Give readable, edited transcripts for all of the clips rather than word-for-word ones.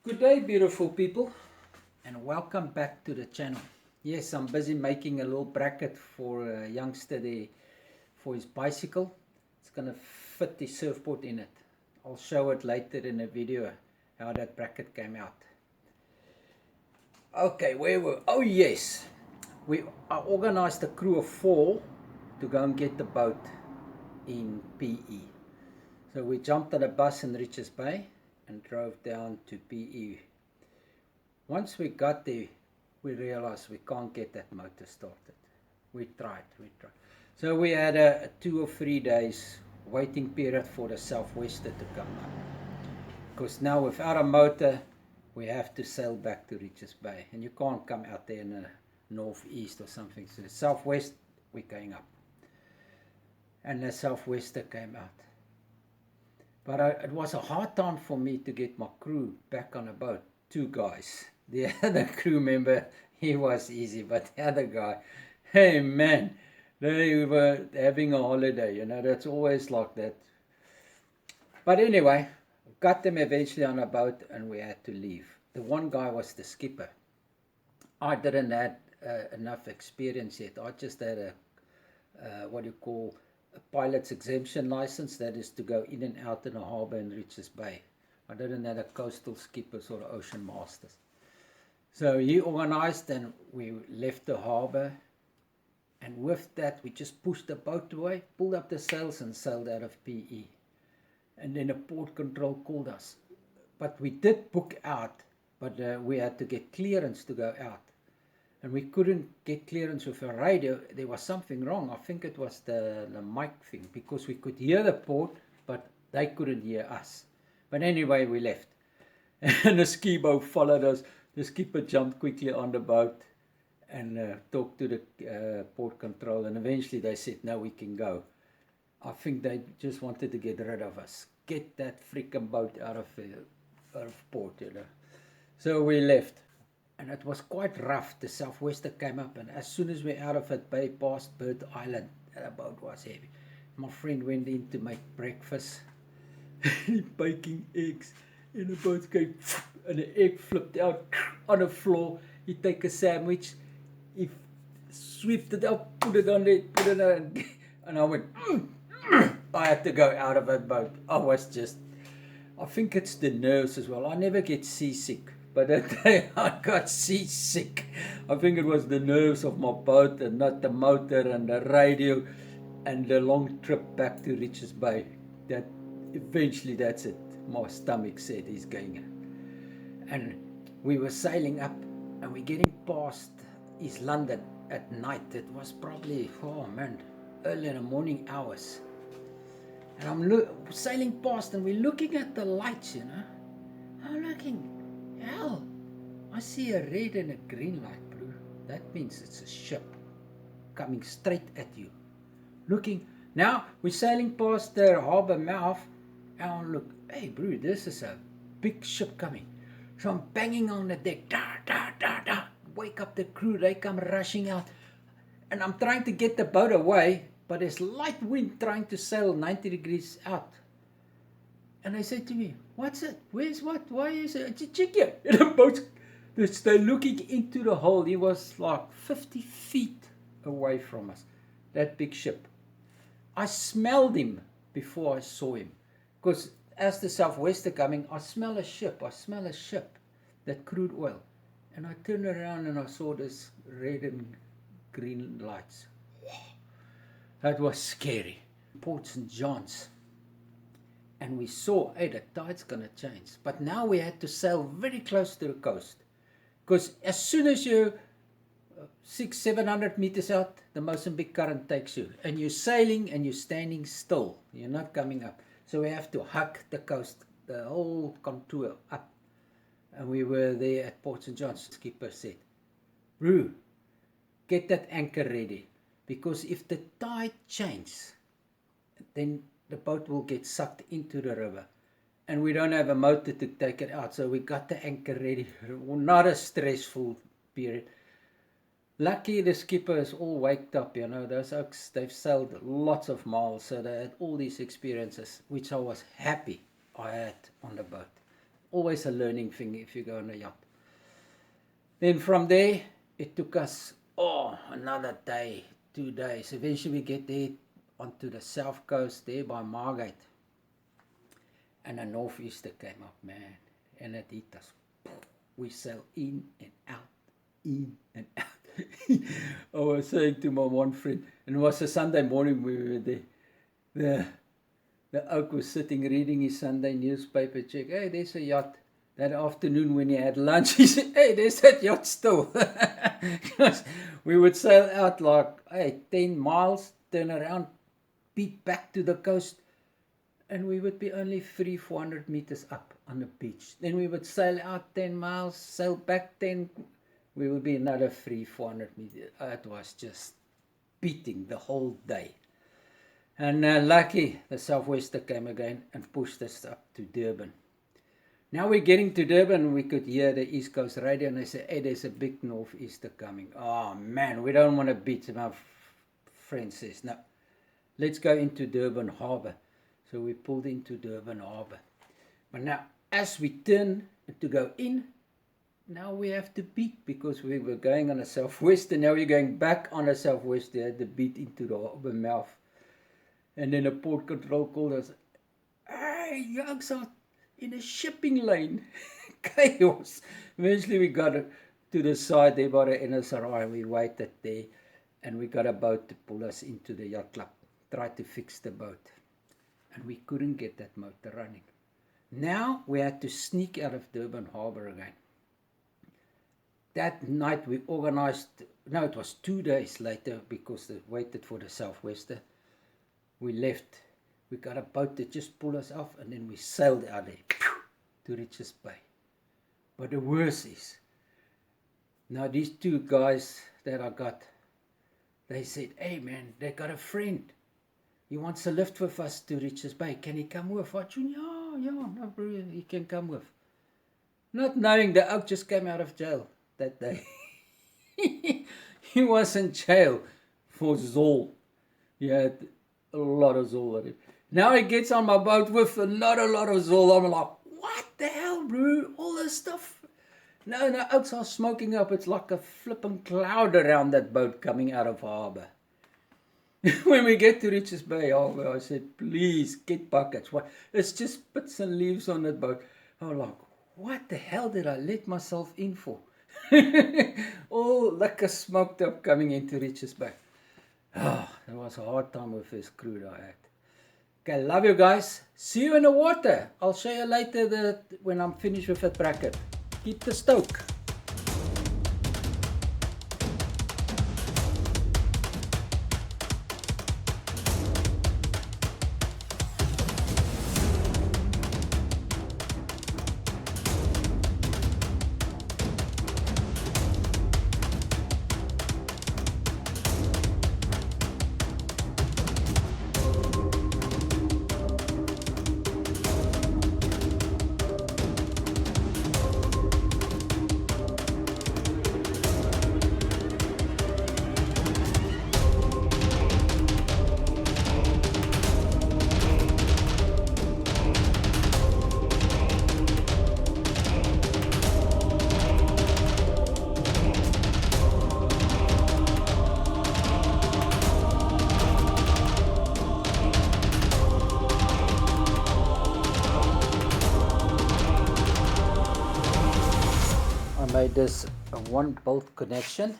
Good day, beautiful people, and welcome back to the channel. Yes, I'm busy making a little bracket for a youngster there for his bicycle. It's going to fit the surfboard in it. I'll show it later in a video how that bracket came out. Okay, where were oh yes, I organized a crew of 4 to go and get the boat in PE. So we jumped on a bus in Richards Bay and drove down to PE. Once we got there, we realized we can't get that motor started. We tried. So we had a 2 or 3 days waiting period for the southwester to come up. Because now without a motor, we have to sail back to Richards Bay. And you can't come out there in the northeast or something. So the southwest, we're going up. And the southwester came out. But it was a hard time for me to get my crew back on a boat. 2 guys. The other crew member, he was easy, but the other guy, hey man, they were having a holiday, you know, that's always like that. But anyway, got them eventually on a boat and we had to leave. The one guy was the skipper. I didn't have enough experience yet. I just had a pilot's exemption license, that is to go in and out in the harbour in Richards Bay. I didn't have a coastal skippers or ocean masters. So he organized and we left the harbour, and with that we just pushed the boat away, pulled up the sails and sailed out of PE. And then the port control called us. But we did book out, but we had to get clearance to go out. And we couldn't get clearance with a radio. There was something wrong. I think it was the mic thing, because we could hear the port, but they couldn't hear us. But anyway, we left. And the ski boat followed us. The skipper jumped quickly on the boat and talked to the port control. And eventually they said, no, we can go. I think they just wanted to get rid of us. Get that freaking boat out of port, you know. So we left. And it was quite rough. The southwester came up, and as soon as we're out of it, bay past Bird Island, the boat was heavy. My friend went in to make breakfast. He baking eggs, and the boat came, and the egg flipped out on the floor. He take a sandwich, he swept it up, put it on there, and I went, I had to go out of that boat. I think it's the nerves as well. I never get seasick. But that day I got seasick. I think it was the nerves of my boat and not the motor and the radio and the long trip back to Richards Bay. That eventually, that's it. My stomach said he's going. And we were sailing up and we're getting past East London at night. It was probably, early in the morning hours. And I'm sailing past and we're looking at the lights, you know. I'm looking. Hell, I see a red and a green light, bro. That means it's a ship coming straight at you. Looking, now we're sailing past the harbour mouth, and I look, hey, bro, this is a big ship coming. So I'm banging on the deck, wake up the crew, they come rushing out. And I'm trying to get the boat away, but there's light wind trying to sail 90 degrees out. And they said to me, what's it? Where's what? Why is it? It's a chicken. And the boat, they're looking into the hole. He was like 50 feet away from us, that big ship. I smelled him before I saw him. Because as the southwester coming, I smell a ship. That crude oil. And I turned around and I saw this red and green lights. That was scary. Port St. John's. And we saw, hey, the tide's going to change. But now we had to sail very close to the coast. Because as soon as you're 600-700 meters out, the Mozambique current takes you. And you're sailing and you're standing still. You're not coming up. So we have to hug the coast, the whole contour up. And we were there at Port St. John's. The skipper said, Roo, get that anchor ready. Because if the tide changes, then the boat will get sucked into the river. And we don't have a motor to take it out. So we got the anchor ready. Not a stressful period. Lucky the skipper is all waked up, you know. Those oaks, they've sailed lots of miles. So they had all these experiences, which I was happy I had on the boat. always a learning thing if you go on a yacht. Then from there, it took us, another day, 2 days. Eventually we get there onto the south coast there by Margate. And a northeaster came up, man, and it hit us. We sailed in and out, in and out. I was saying to my one friend, and it was a Sunday morning we were there. The oak was sitting reading his Sunday newspaper, check, hey, there's a yacht. That afternoon when he had lunch, he said, hey, there's that yacht still. Because we would sail out like, hey, 10 miles, turn around, beat back to the coast, and we would be only 300-400 meters up on the beach. Then we would sail out 10 miles, sail back 10, we would be another 300-400 meters. It was just beating the whole day. And lucky, the southwester came again and pushed us up to Durban. Now we're getting to Durban, we could hear the East Coast radio, and they say, hey, there's a big northeaster coming. Oh man, we don't want to beat. My friend says, no, let's go into Durban Harbour. So we pulled into Durban Harbour. But now, as we turn to go in, now we have to beat, because we were going on a southwester. Now we're going back on a southwester, had to beat into the harbour mouth. And then the port control called us, hey, yucks are in a shipping lane. Chaos. Eventually we got to the side there by the NSRI. We waited there, and we got a boat to pull us into the yacht club. Tried to fix the boat, and we couldn't get that motor running. Now we had to sneak out of Durban Harbour again. That night we organized, no, it was 2 days later, because they waited for the southwester. We left. We got a boat that just pulled us off, and then we sailed out there to Richards Bay. But the worst is, now these 2 guys that I got, they said, hey man, they got a friend. He wants to lift with us to Richards Bay. Can he come with? I said, yeah, no, bro, he can come with. Not knowing the oak just came out of jail that day. He was in jail for Zol. He had a lot of Zol at him. Now he gets on my boat with another lot of Zol. I'm like, what the hell, bro? All this stuff. No, oaks are smoking up. It's like a flipping cloud around that boat coming out of harbour. When we get to Richards Bay Harbour, I said, please get buckets. What? It's just bits and leaves on that boat. I'm like, what the hell did I let myself in for? All liquor smoked up coming into Richards Bay. It was a hard time with this crew that I had. Okay, love you guys. See you in the water. I'll show you later when I'm finished with that bracket. Keep the stoke. I made this a 1 bolt connection.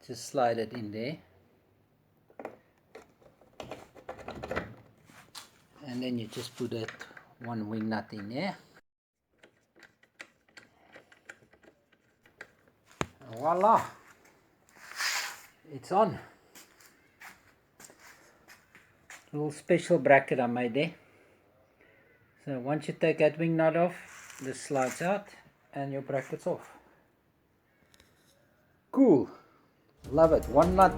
Just slide it in there, and then you just put that 1 wing nut in there. And voila, it's on. Little special bracket I made there. So once you take that wing nut off, this slides out and your bracket's off. Cool. Love it. 1 nut